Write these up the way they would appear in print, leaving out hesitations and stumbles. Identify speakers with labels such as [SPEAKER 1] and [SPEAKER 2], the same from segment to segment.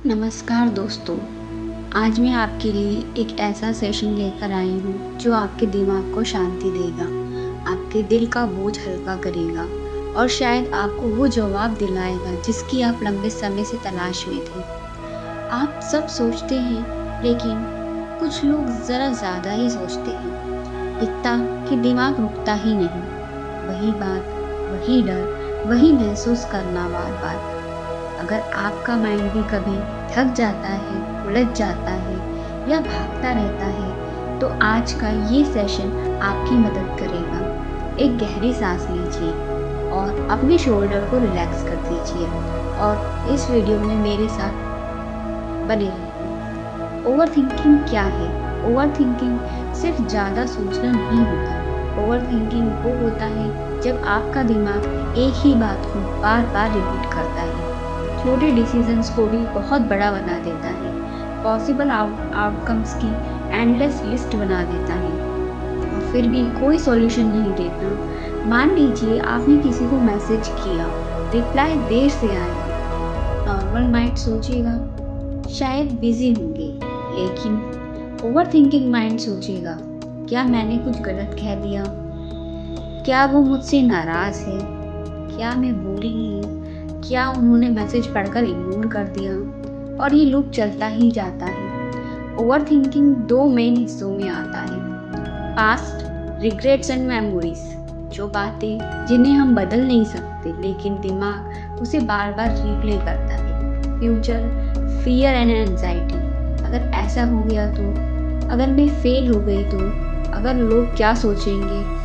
[SPEAKER 1] नमस्कार दोस्तों। आज मैं आपके लिए एक ऐसा सेशन लेकर आई हूँ जो आपके दिमाग को शांति देगा, आपके दिल का बोझ हल्का करेगा और शायद आपको वो जवाब दिलाएगा जिसकी आप लंबे समय से तलाश में थे। आप सब सोचते हैं, लेकिन कुछ लोग ज़रा ज़्यादा ही सोचते हैं, इतना कि दिमाग रुकता ही नहीं। वही बात, वही डर, वही महसूस करना बार बार। अगर आपका माइंड भी कभी थक जाता है, उलझ जाता है या भागता रहता है, तो आज का ये सेशन आपकी मदद करेगा। एक गहरी सांस लीजिए और अपने शोल्डर को रिलैक्स कर दीजिए और इस वीडियो में मेरे साथ बने रहिए। ओवर थिंकिंग क्या है? ओवर थिंकिंग सिर्फ ज़्यादा सोचना नहीं होता। ओवर थिंकिंग वो होता है जब आपका दिमाग एक ही बात को बार बार रिपीट करता है, छोटे डिसीजंस को भी बहुत बड़ा बना देता है, पॉसिबल आउटकम्स की एंडलेस लिस्ट बना देता है और फिर भी कोई सॉल्यूशन नहीं देता। मान लीजिए आपने किसी को मैसेज किया, रिप्लाई देर से आया। नॉर्मल माइंड सोचेगा शायद बिजी होंगे, लेकिन ओवर थिंकिंग माइंड सोचेगा क्या मैंने कुछ गलत कह दिया, क्या वो मुझसे नाराज़ है, क्या मैं बोली नहीं, क्या उन्होंने मैसेज पढ़कर इग्नोर कर दिया। और ये लूप चलता ही जाता है। ओवर थिंकिंग दो मेन हिस्सों में आता है, पास्ट, रिग्रेट्स एंड मेमोरीज, जो बातें जिन्हें हम बदल नहीं सकते लेकिन दिमाग उसे बार बार रिप्ले करता है। फ्यूचर, फियर एंड एंजाइटी, अगर ऐसा हो गया तो, अगर मैं फेल हो गई तो, अगर लोग क्या सोचेंगे।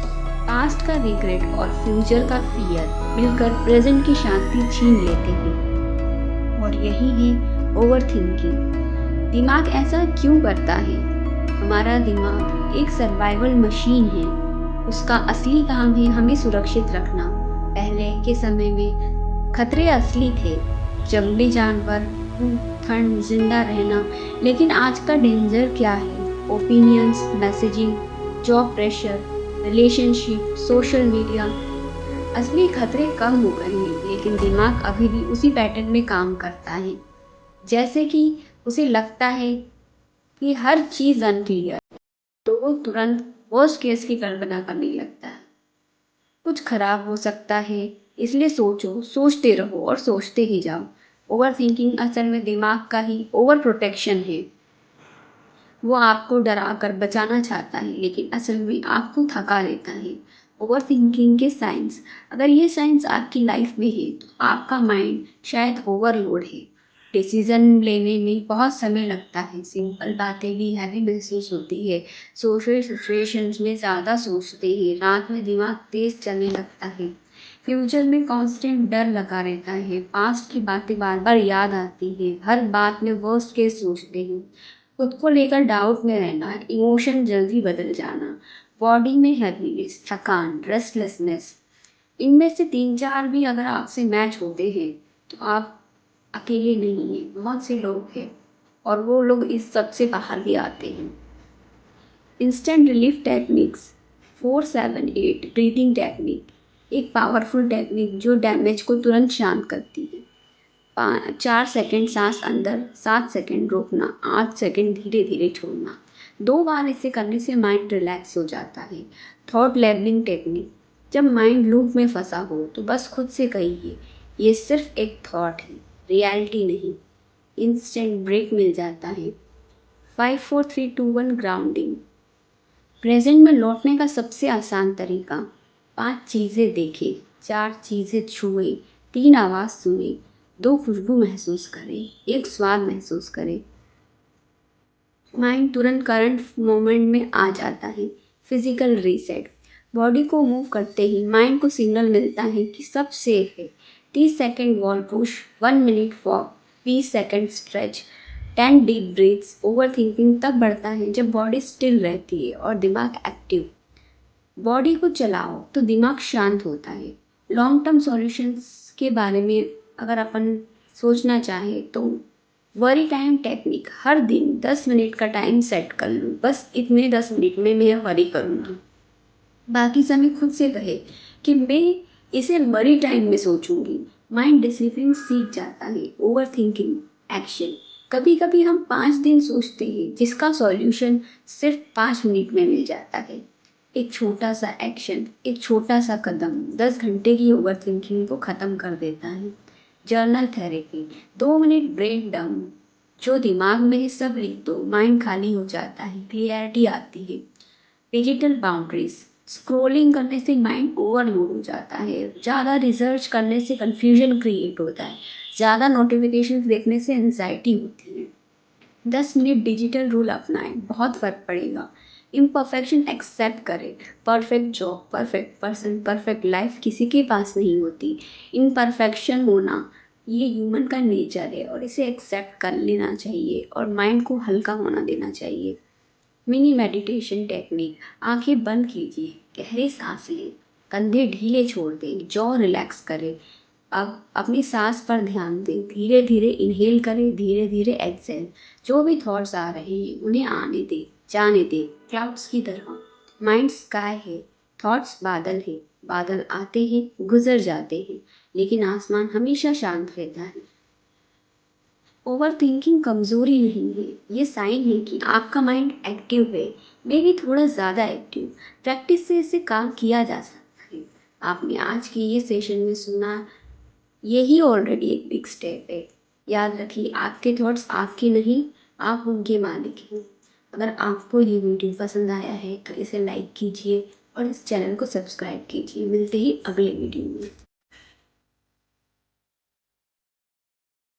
[SPEAKER 1] पास्ट का रिग्रेट और फ्यूचर का फियर मिलकर प्रेजेंट की शांति छीन लेते हैं और यही है ओवर थिंकिंग। दिमाग ऐसा क्यों करता है? हमारा दिमाग एक सर्वाइवल मशीन है। उसका असली काम है हमें सुरक्षित रखना। पहले के समय में खतरे असली थे, जंगली जानवर, ठंड, जिंदा रहना। लेकिन आज का डेंजर क्या है? Opinions, messaging, job pressure, relationship, social media. असली खतरे कम हो गए हैं, लेकिन दिमाग अभी भी उसी पैटर्न में काम करता है। जैसे कि उसे लगता है कि हर चीज़ अनक्लियर, तो वो तुरंत वर्स्ट केस की कल्पना करने लगता है। कुछ खराब हो सकता है, इसलिए सोचो, सोचते रहो और सोचते ही जाओ। ओवर थिंकिंग असल में दिमाग का ही ओवर प्रोटेक्शन है। वो आपको डरा कर बचाना चाहता है, लेकिन असल में आपको थका देता है। ओवर थिंकिंग के साइंस, अगर ये साइंस आपकी लाइफ में है तो आपका माइंड शायद ओवरलोड है। डिसीजन लेने में बहुत समय लगता है, सिंपल बातें भी हैवी महसूस होती है, सोशल सिचुएशंस में ज़्यादा सोचते हैं, रात में दिमाग तेज चलने लगता है, फ्यूचर में कांस्टेंट डर लगा रहता है, पास्ट की बातें बार बार याद आती है, हर बात में वर्स्ट केस सोचते हैं, खुद को लेकर डाउट में रहना, इमोशन जल्दी बदल जाना, बॉडी में हैवीनेस, थकान, रेस्टलेसनेस। इनमें से 3-4 भी अगर आपसे मैच होते हैं तो आप अकेले नहीं हैं, बहुत से लोग हैं और वो लोग इस सब से बाहर भी आते हैं। Instant relief techniques, 4-7-8 breathing technique, एक पावरफुल टेक्निक जो डैमेज को तुरंत शांत करती है। 4 सेकंड सांस अंदर, 7 सेकंड रोकना, 8 सेकंड धीरे धीरे छोड़ना। 2 बार इसे करने से माइंड रिलैक्स हो जाता है। थॉट लेबलिंग टेक्निक, जब माइंड लूप में फंसा हो तो बस खुद से कहिए, ये सिर्फ एक थॉट है, रियलिटी नहीं। इंस्टेंट ब्रेक मिल जाता है। 5-4-3-2-1 ग्राउंडिंग, प्रेजेंट में लौटने का सबसे आसान तरीका, 5 चीज़ें देखें, 4 चीज़ें छुए, 3 आवाज़ सुने, 2 खुशबू महसूस करें, 1 स्वाद महसूस करें। माइंड तुरंत करंट मोमेंट में आ जाता है। फिजिकल रीसेट, बॉडी को मूव करते ही माइंड को सिग्नल मिलता है कि सब सेफ है। 30 second wall push, 1 minute walk, 20 second stretch, 10 deep breaths. Overthinking तब बढ़ता है जब बॉडी स्टिल रहती है और दिमाग एक्टिव। बॉडी को चलाओ तो दिमाग शांत होता है। लॉन्ग टर्म सॉल्यूशंस के बारे में अगर अपन सोचना चाहें तो वरी टाइम टेक्निक, हर दिन 10 मिनट का टाइम सेट कर लूँ, बस इतने 10 मिनट में मैं वरी करूँगी। बाकी समय खुद से कहे कि मैं इसे वरी टाइम में सोचूंगी। माइंड डिसिप्लिन सीख जाता है। ओवर थिंकिंग एक्शन, कभी कभी हम 5 दिन सोचते हैं जिसका सॉल्यूशन सिर्फ 5 मिनट में मिल जाता है। एक छोटा सा एक्शन, एक छोटा सा कदम 10 घंटे की ओवर थिंकिंग को ख़त्म कर देता है। Journal therapy, 2 minute brain down, जो दिमाग में है सब लिख दो, माइंड खाली हो जाता है, क्लियरिटी आती है। डिजिटल बाउंड्रीज, स्क्रॉलिंग करने से माइंड ओवरलोड हो जाता है, ज़्यादा रिसर्च करने से कंफ्यूजन क्रिएट होता है, ज़्यादा नोटिफिकेशन देखने से एंजाइटी होती है। 10 मिनट डिजिटल रूल अपनाएं, बहुत फर्क पड़ेगा। इम्परफेक्शन एक्सेप्ट करें। Perfect job, perfect person, perfect life किसी के पास नहीं होती। इम्परफेक्शन होना ये ह्यूमन का नेचर है और इसे एक्सेप्ट कर लेना चाहिए और माइंड को हल्का होना देना चाहिए। मिनी मेडिटेशन टेक्निक, आंखें बंद कीजिए, गहरी सांस लें, कंधे ढीले छोड़ दें, जॉ रिलैक्स करें। अब अपनी सांस पर ध्यान दें, धीरे धीरे इनहेल करें, धीरे धीरे एक्सहेल। जो भी थॉट्स आ रहे हैं उन्हें आने दें, जाने दें, क्लाउड्स की तरह। माइंड स्काई है, थॉट्स बादल है। बादल आते हैं, गुजर जाते हैं, लेकिन आसमान हमेशा शांत रहता है। ओवर थिंकिंग कमजोरी नहीं है, ये साइन है कि आपका माइंड एक्टिव है, मे भी थोड़ा ज़्यादा एक्टिव। प्रैक्टिस से इसे काम किया जा सकता है। आपने आज की ये सेशन में सुना, यही ऑलरेडी एक बिग स्टेप है। याद रखिए, आपके थॉट्स आपके नहीं, आप उनके मालिक हैं। अगर आपको ये वीडियो पसंद आया है तो इसे लाइक कीजिए और इस चैनल को सब्सक्राइब कीजिए। मिलते ही अगले वीडियो में।